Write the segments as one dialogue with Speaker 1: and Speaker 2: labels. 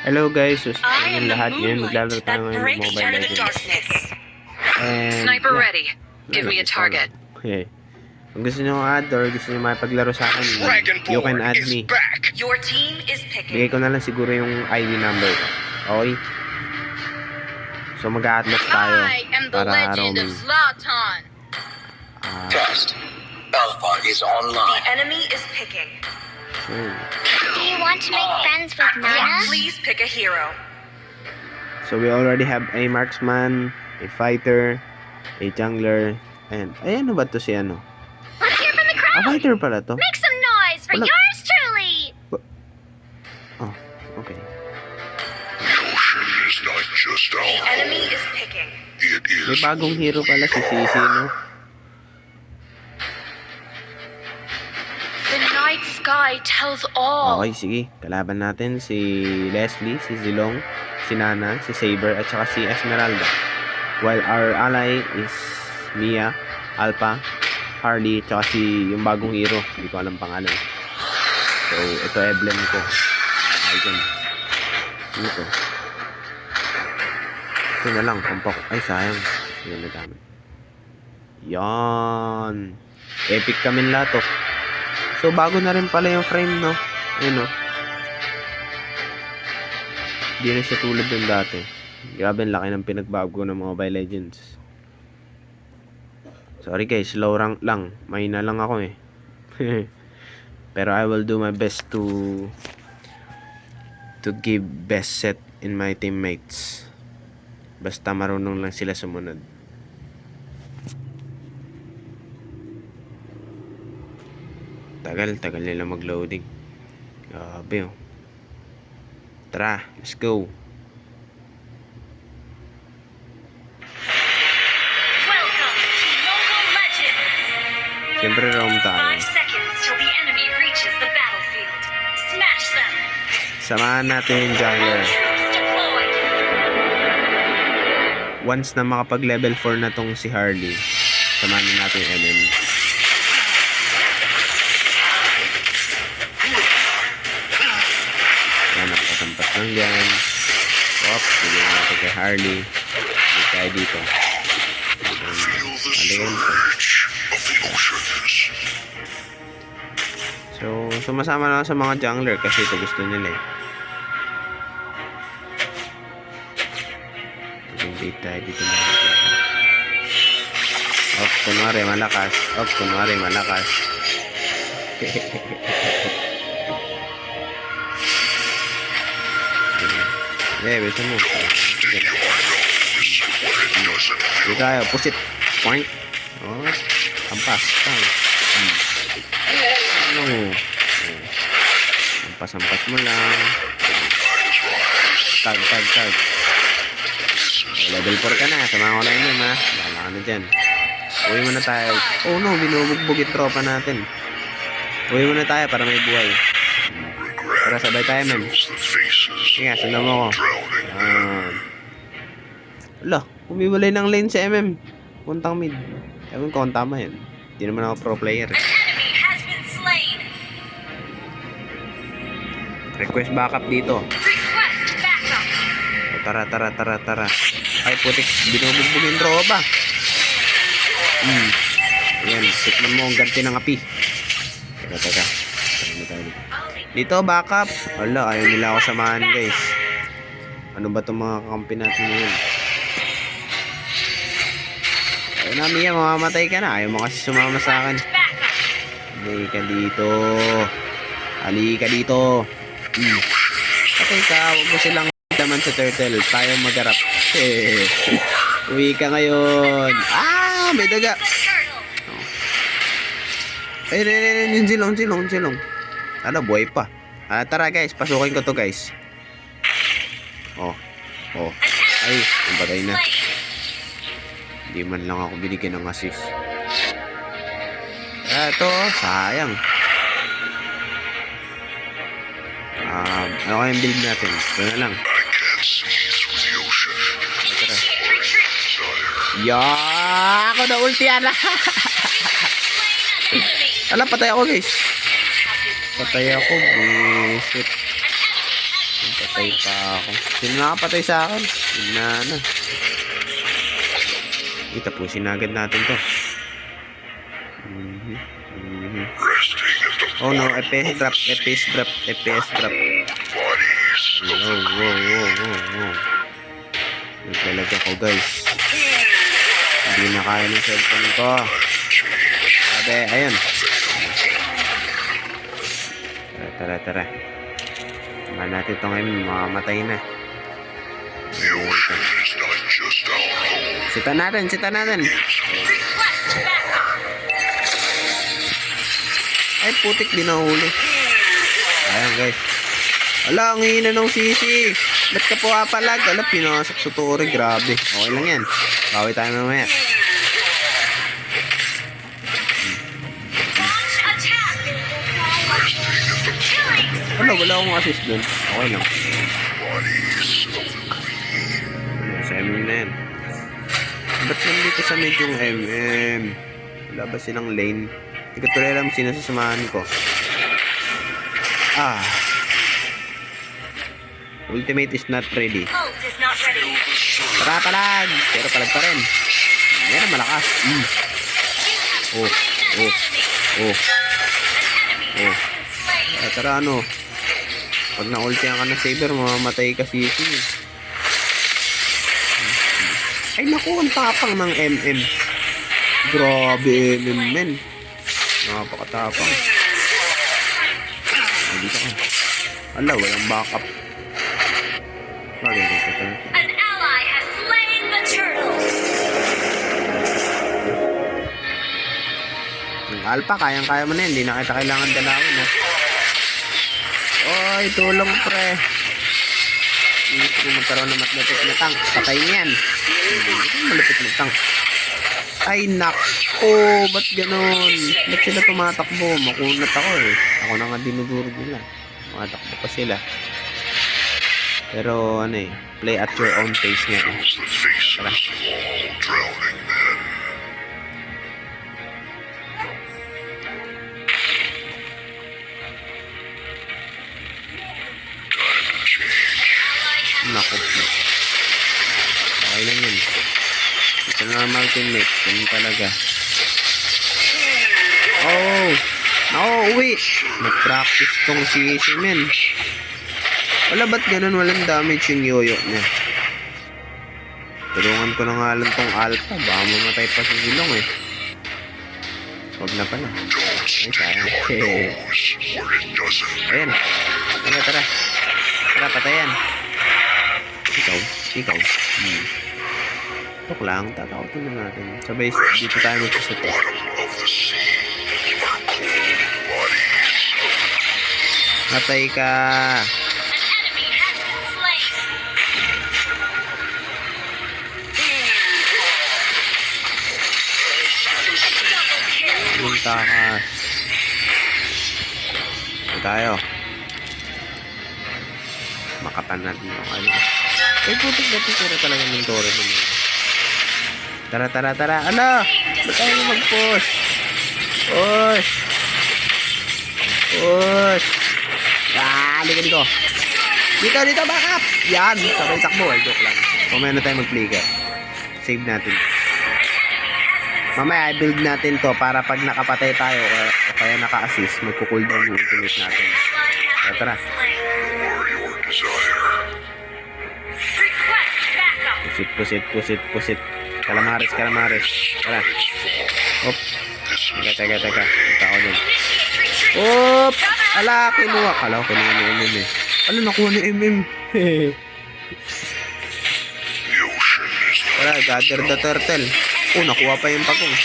Speaker 1: Hello guys, so sa inyong lahat ngayon maglalaro tayo ngayon ng Mobile Legends. And
Speaker 2: Sniper ready. Give me a target.
Speaker 1: Okay. Kung gusto nyo add or gusto nyo mapaglaro sa akin, you can add me.
Speaker 2: Your team is picking.
Speaker 1: Bigay ko na lang siguro yung ID number ko. Okay? So mag-a-atlas tayo
Speaker 2: I am the
Speaker 1: para
Speaker 2: legend of
Speaker 1: roaming.
Speaker 2: Zlatan.
Speaker 3: Test. Alpha is online.
Speaker 2: The enemy is picking.
Speaker 4: Do you want to make friends with Nana?
Speaker 2: Please pick a hero.
Speaker 1: So we already have a marksman, a fighter, a jungler, and ay ano ba to si ano?
Speaker 4: Let's hear from the
Speaker 1: A
Speaker 4: crowd.
Speaker 1: fighter pala to?
Speaker 4: Make some noise for
Speaker 1: Wala.
Speaker 4: yours truly.
Speaker 1: Oh, okay.
Speaker 3: It's not just
Speaker 2: The
Speaker 3: Alpha.
Speaker 2: enemy is picking.
Speaker 3: It
Speaker 1: May
Speaker 3: is
Speaker 1: bagong hero pala si Sisi, no?
Speaker 2: The night sky tells all.
Speaker 1: Okay, sige. Kalaban natin si Leslie, si Zilong, si Nana, si Saber, at saka si Esmeralda. While our ally is Mia, Alpha, Harley, tsaka si yung bagong hero. Hindi ko alam pangalan. So, ito emblem ko. Icon. Ano to? Ito na lang. Pampak. Ay, sayang. Hindi na nagamit. Yan. Epic kami lahat, oh. So, bago na rin pala yung frame, no? Ayun, no? Hindi na siya tulad ng dati. Grabe, ang laki ng pinagbago ng Mobile Legends. Sorry guys, low rank lang. Mahina lang ako eh. Pero I will do my best to give best set in my teammates. Basta marunong lang sila sumunod. Tagal nila mag-loading. Grabe oh. Tara, let's go.
Speaker 4: Welcome to Mobile Legends.
Speaker 1: Siyempre roam tayo.
Speaker 4: 5 seconds till the enemy reaches the battlefield. Smash them.
Speaker 1: Samahan natin yung jungler.
Speaker 4: Troops deployed.
Speaker 1: Once na makapag level 4 na tong si Harley, samahan na natin yung MM. Yan, nakasampas lang dyan. Sige natin kay Harley. Hindi tayo dito.
Speaker 3: feel the
Speaker 1: Alin.
Speaker 3: surge of the oceans.
Speaker 1: So, sumasama na ako sa mga jungler kasi ito gusto nila eh. Invade tayo dito na. Kunwari malakas. Kunwari malakas. Beso mo. Hindi tayo. Pusit. Point. Oh, ampas. Ano? Ampas mo lang. Tag. Level 4 ka na. Sama ko na yun ha. Bahala ka na dyan. Uwi muna tayo. Oh no, binubugbog yung tropa natin. Uwi muna tayo para may buhay. Tara, sabay tayo, men.
Speaker 3: The faces
Speaker 1: Sige, sundan mo ko.
Speaker 3: drowning.
Speaker 1: Wala, umiwalay ng lane si MM. Puntang mid. Ewan ko kung tama yan. Hindi naman ako pro player.
Speaker 4: Enemy has been slain.
Speaker 1: Request backup dito.
Speaker 4: Request backup.
Speaker 1: O, tara. Ay, putik. Binubugbog yung tropa. Ayan, tikman mo ang ganti ng api. Teka. Dito, backup. Wala, ayaw nila ako samahan, guys. Ano ba itong mga kakampi natin ngayon? Ayun na, Mia, mamamatay ka na. Ayaw mo kasi sumama sa akin. Halika dito. Patay ka, huwag mo silang daman sa turtle. Tayo magharap. Uwi ka ngayon. May daga. Ayun, yung silong. Ano, buhay pa. Tara guys, pasukin ko to guys. Oh. Ay, ang patay na. Hindi man lang ako binigyan ng assist. Ito, sayang. Ano kayang build natin? Ito na lang.
Speaker 3: I can't see through the ocean.
Speaker 1: Tara.
Speaker 3: Desire.
Speaker 1: Ako na ultian na. Patay ako guys. Patay ako. Bullshit. Patay pa ako. Sino nakapatay sa akin? Inana. Tapusin na agad natin to.
Speaker 3: Resting at the
Speaker 1: Oh no, FPS drop, FPS drop, FPS drop.
Speaker 3: bodies of
Speaker 1: Wow. Naglalag ako guys. Hindi na kaya ng cellphone ko. Sabi, ayun. Tara. Tama natin ito ngayon, mamamatay na.
Speaker 3: the ocean is not just our home.
Speaker 1: Sitan natin.
Speaker 4: Request backup.
Speaker 1: Ay, putik, di nahuli. Ayan guys. Ala, ang hina ng sisi. Ba't ka po apalag? Ala, pinasok sa tore. Grabe. Okay lang yan. Bawi tayo mamaya.
Speaker 4: Launch attack. Killing spree.
Speaker 1: Wala akong assist dun. Okay lang.
Speaker 3: Bodies of the greedy.
Speaker 1: Sa MM na yan. Ba't nandito sa medyong MM? Wala ba silang lane? Hindi ko tuloy alam sino sasamahan ko. Ultimate is not ready.
Speaker 4: Ult is not ready.
Speaker 1: Tara palag! Pero palag pa rin. Yan ang malakas.
Speaker 4: You have
Speaker 1: Oh,
Speaker 4: slain an
Speaker 1: oh,
Speaker 4: enemy.
Speaker 1: oh.
Speaker 4: An enemy has been slain.
Speaker 1: Tara ano. Pag na-ultihan ka ng saber, mamamatay ka sisi. Ay naku, ang tapang ng MM. Grabe MM men. Napakatapang. Dito ka. Ala, walang backup. Bagay dito.
Speaker 4: An ally has slain the turtle.
Speaker 1: Yung alpha, kayang-kaya mo na yun. Hindi na kita kailangan dalawin ha. Oy, tulong pre. Gusto ko magkaroon ng malapit na tank. Patay niyan. Malapit na tank. Ay, nako. Ba't ganun? Ba't sila tumatakbo? Makunat ako eh. Ako na nga dinudurog nila. Tumatakbo pa sila. Pero ano eh. Play at your own pace nga eh.
Speaker 3: Fills the faces of all drowning men. Time to change.
Speaker 1: Nako. Okay lang yun. Ito na normal teammate. Ganun talaga. Oh! Nako, uwi! Nag-practice tong si men. Wala ba't ganun? Walang damage yung yoyo niya. Tulungan ko na nga lang tong alpha. Baka mamatay pa si Zilong eh. Huwag na pala.
Speaker 3: Don't stick
Speaker 1: sayang.
Speaker 3: your nose where it doesn't.
Speaker 1: Ayan. Tara. Tara, patayan. Ikaw. Tok lang, tatakotin na natin. Sabay, dito tayo magsasato.
Speaker 3: Bottom of the sea are cold bodies.
Speaker 1: Matay ka.
Speaker 4: An enemy has been slain. Double kill.
Speaker 1: Yung takas. Ito tayo. Makatan natin yung ano. Ay, putik na tira talaga ng tore dun. Tara. Ano? Ba't tayo mag-push? Push! Halika dito. Dito, back up! Yan! Sabay takbo. Ay, joke lang. Mamaya na tayo mag-flicker. Save natin. Mamaya, i-build natin to para pag nakapatay tayo o kaya naka-assist, magkukooldown yung ultimate natin.
Speaker 4: Ally has
Speaker 1: Tara.
Speaker 4: been slain.
Speaker 3: Or your desire.
Speaker 4: Request backup.
Speaker 1: Pusit. Kalamares. Tara. Op. Teka. Punta ako dun.
Speaker 4: Initiate retreat.
Speaker 1: Op! Ala, kinuha. Kala ko kinuha ni MM eh. Ala, nakuha ni MM.
Speaker 3: The ocean is
Speaker 1: Tara, gather the turtle. Oh, nakuha pa yung pagong.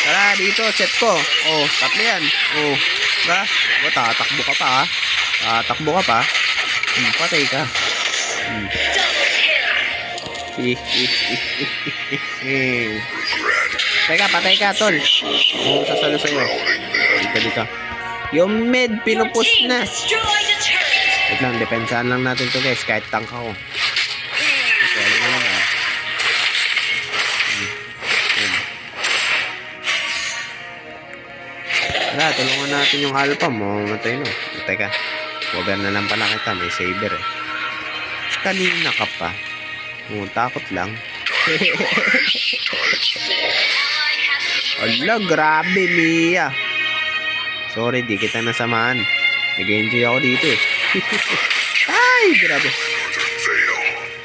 Speaker 1: Tara, dito, set ko. Oh, tatlo yan. Oh, ba? Tatakbo ka pa ha. Patay ka.
Speaker 4: Double kill.
Speaker 1: Teka, patay ka, tol. Oo, sasalo sa'yo. Dito. Yung med,
Speaker 4: Your
Speaker 1: pinupush
Speaker 4: team
Speaker 1: na.
Speaker 4: destroyed a turret.
Speaker 1: Wait lang, depensahan lang natin to guys, kahit tank ako. Okay, alam mo naman. Tara, tulungan natin yung alpha mo. Matay no. Teka. Cover na lang pala kita. May saber eh. Kanina ka pa. Takot lang. Ala, grabe, Mia. Sorry, di kita nasamahan. Nag-enjoy ako dito eh. Ay, grabe.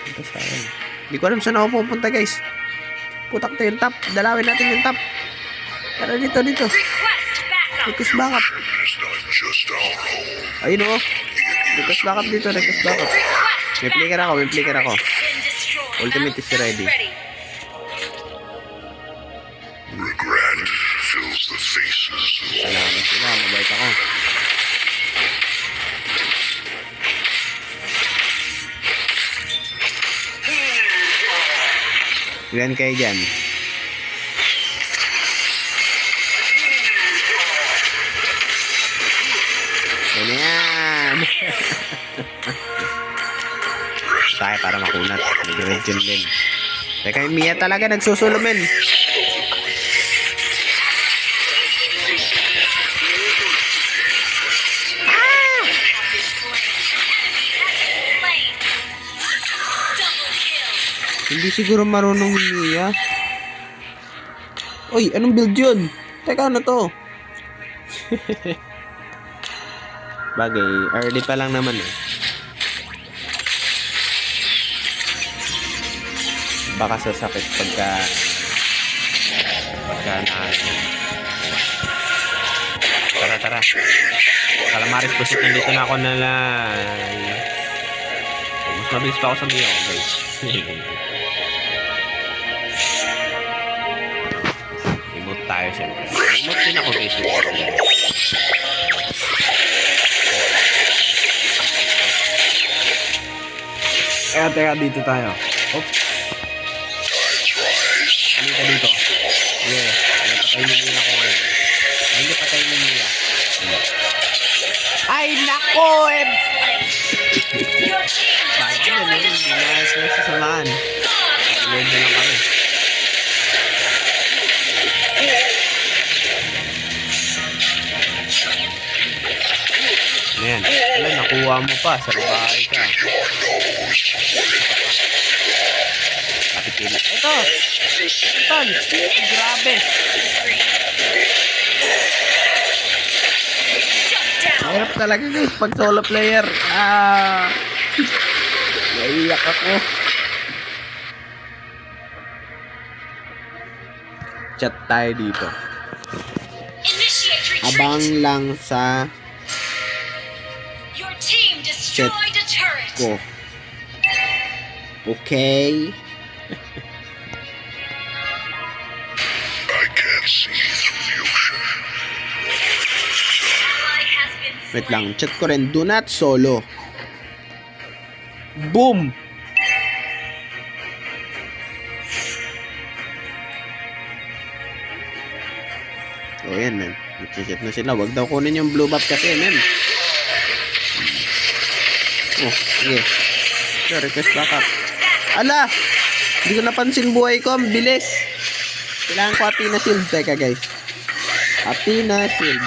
Speaker 1: Ito sayang. Hindi ko alam saan ako pupunta, guys. Putak tayo yung top. Dalawin natin yung top. Tara dito.
Speaker 4: Request backup.
Speaker 1: Request backup. Ayun o. Request backup dito. Request backup. May flicker ako.
Speaker 4: Been destroyed.
Speaker 1: Ultimate is ready.
Speaker 3: Regret fills the faces of all.
Speaker 1: Salamat sila. Mabait ako. Ilan kayo dyan? Ganyan. Tayo para makunat. Nag-region din. Teka, yung Mia talaga nagsusulumin. Hindi siguro marunong yung Mia. Uy, anong build yun? Teka, ano to? Bagay, early pa lang naman eh. Baka sasakit pagka Tara. Calamaris Pusit, nandito na ako na lang. Mas mabilis pa ako sa Mia, guys. Emote tayo siyempre. Emote din ako, guys. Teka, dito tayo. Oops. Ano ka dito? Yeah. Patayin nila ko ngayon. Hindi patayin nila. Ay, nako! Bakit yun? Hindi na sila sasamahan. Load na lang kami. Ayan. Alam, nakuha mo pa. Sa bahay ka. Kapit. Ito! Tol! Grabe! Mahirap talaga guys pag solo player. Naiyak ako. Chat tayo dito. Abang lang sa
Speaker 4: Your team destroyed a turret.
Speaker 1: ko. Okay?
Speaker 3: I can't see through the ocean.
Speaker 4: Ally has been
Speaker 1: Wait lang, chat ko rin. Do not solo. Boom! So, yan, man. Nag-chat na sila. Huwag daw kunin yung blue buff kasi, man. Oh, sige. So, request backup. Ala! Hindi ko napansin buhay ko. Ang bilis. Kailangan ko Athena Shield. Teka, guys. Athena Shield.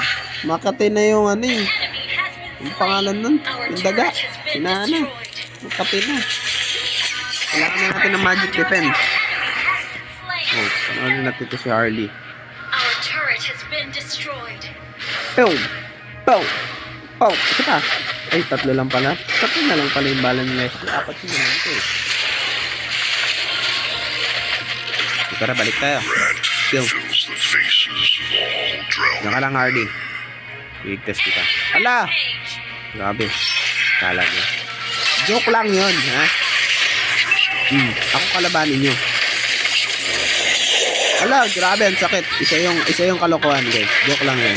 Speaker 1: Makati na yung ano eh. Yung pangalan nun. Yung daga. Sinana. Makati na. Kailangan na natin ng magic defense. Oh, pangalan natin ito si Harley.
Speaker 4: Our turret has been destroyed.
Speaker 1: Pow! Pow! Pow! Ito pa. Ay, tatlo lang pala. Tatlo na lang pala yung bala ni Leslie. Apat yun naman ito eh. Tara, balik tayo. Kill.
Speaker 3: Fills the faces of all drowned.
Speaker 1: Diyan ka lang, Hardy. I-test kita. Ala! Grabe. Kala niyo. Joke lang yun, ha? Ako kalabanin nyo. Ala, grabe, ang sakit. Isa yung kalokohan, guys. Joke lang yun.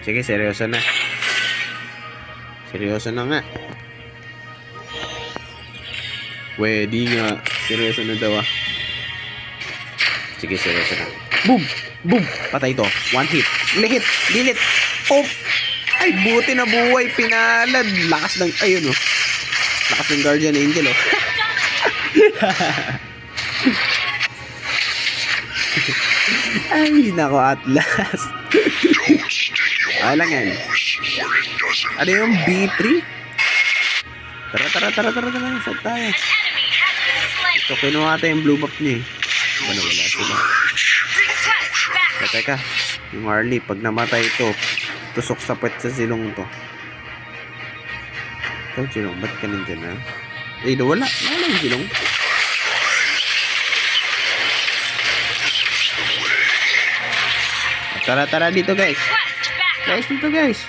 Speaker 1: Sige, seryoso na. Seryoso na nga. Pwede nga. Seryoso na daw ah. Sige, seryoso na. Boom! Boom! Patay to. One hit. Lihit! Dilit! Oh! Ay, buti na buhay. Pinalad. Lakas ng... Ayun oh. Lakas ng Guardian Angel oh. Ay, nako Atlas.
Speaker 3: Don't stick your
Speaker 1: Okay lang yan.
Speaker 3: nose where it doesn't
Speaker 1: Ano yung B3? Tara. Saan tayo?
Speaker 4: An enemy has been slain.
Speaker 1: So, kinuha natin yung blue buff niya eh. Ano, wala sila.
Speaker 4: Request backup.
Speaker 1: Teka. Yung Harley, pag namatay ito, tusok sa puwet sa silong to. Ikaw, silong, ba't ka nandyan ha? Eh, wala. Wala yung silong. Tara dito guys.
Speaker 4: Request backup.
Speaker 1: Guys, dito guys.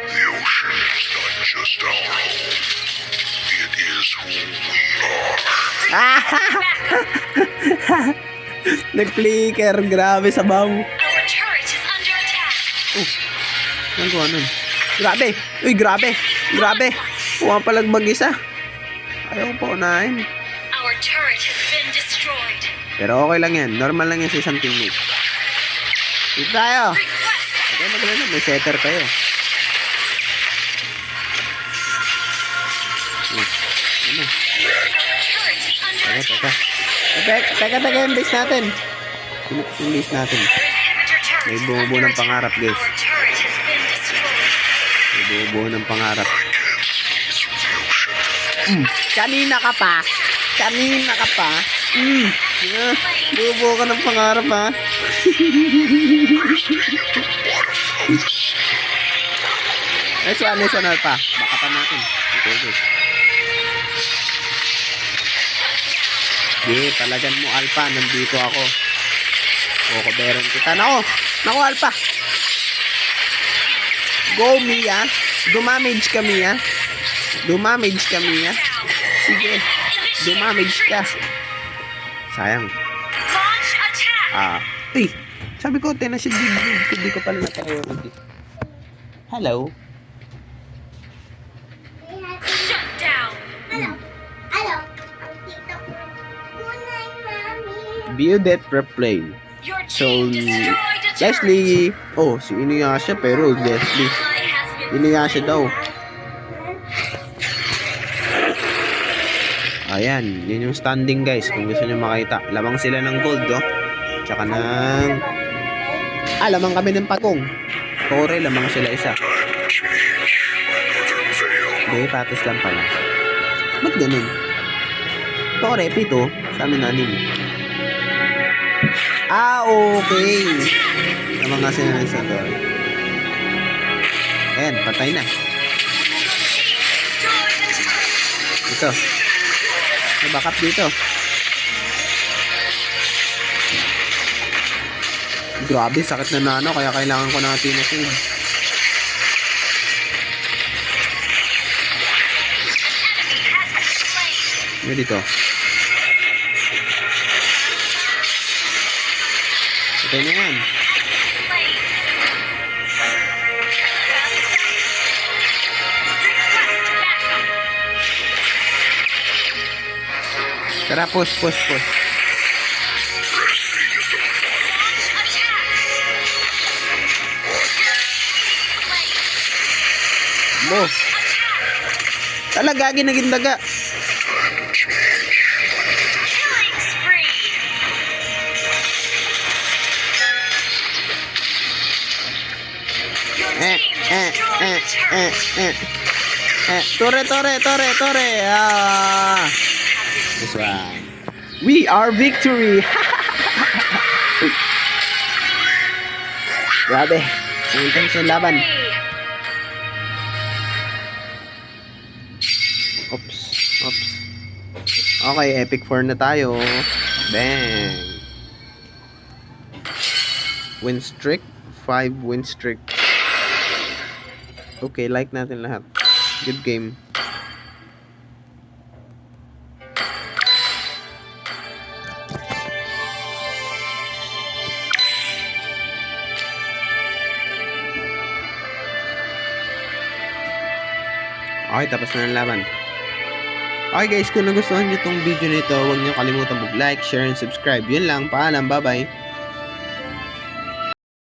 Speaker 3: The ocean is not just our home. It is who we are.
Speaker 1: Nag-flicker. Grabe, sabaw.
Speaker 4: Our turret is under attack.
Speaker 1: Ano ko, ano? Grabe. Uy, grabe. Huwag palang mag-isa. Ayaw ko pa unahin.
Speaker 4: Our turret has been destroyed.
Speaker 1: Pero okay lang yan. Normal lang yan sa isang teammate. Dito tayo.
Speaker 4: Request
Speaker 1: Okay, maganda. May setter kayo. Ano?
Speaker 4: our turret is under attack.
Speaker 1: Teka, yung base natin. Pinapos yung base natin.
Speaker 4: Our inhibitor turret
Speaker 1: May
Speaker 4: is
Speaker 1: bumubo
Speaker 4: under
Speaker 1: ng pangarap,
Speaker 4: attack.
Speaker 1: guys.
Speaker 4: Our turret has been destroyed.
Speaker 1: May buo ng pangarap.
Speaker 3: I can't see through the ocean.
Speaker 1: Kanina ka pa. Buo ka ng pangarap ha. Nice one Alpha. Baka pa natin. Okay. Di, talagan mo Alpha. Nandito ako. Kukuberan kita. Nako Alpha. Go Mia. Dumamage ka Mia. Sige. Dumamage ka. Sayang.
Speaker 4: Launch attack.
Speaker 1: Sabi ko, si hindi ko pala na-priority. Hello.
Speaker 4: Shut down.
Speaker 1: View that replay.
Speaker 4: Your
Speaker 1: So,
Speaker 4: team destroyed a turret.
Speaker 1: Leslie. Si Inuyasha pero Leslie.
Speaker 4: Ally has been
Speaker 1: Inuyasha daw. Ayan, yun yung standing guys. Kung gusto nyo makita. Lamang sila ng gold, Tsaka ng... lamang kami ng patong. Tore, lamang sila isa.
Speaker 3: Time to change. My mother failed.
Speaker 1: Hindi, patos lang pala. Ba't ganun? Tore, pito. Sa amin anim. Okay. Lamang nga sila ng isa, Tore. Ayan, patay na. Ito. May backup dito. Grabe, sakit na nano. Kaya kailangan ko ng Athena Shield. Ano dito? Okay na yan. Tara, push. Mo. Talaga, naging daga.
Speaker 4: Killing spree. Your team destroyed the turret.
Speaker 1: Tore. This one. We are victory. Grabe. Intense yung laban. Oops. Okay, epic 4 na tayo. Bang. Win streak. 5 win streak. Okay, like natin lahat. Good game. Okay, tapos na ang laban. Okay guys, kung nagustuhan nyo tong video nito, huwag nyo kalimutan mag-like, share, and subscribe. Yun lang, paalam, bye-bye.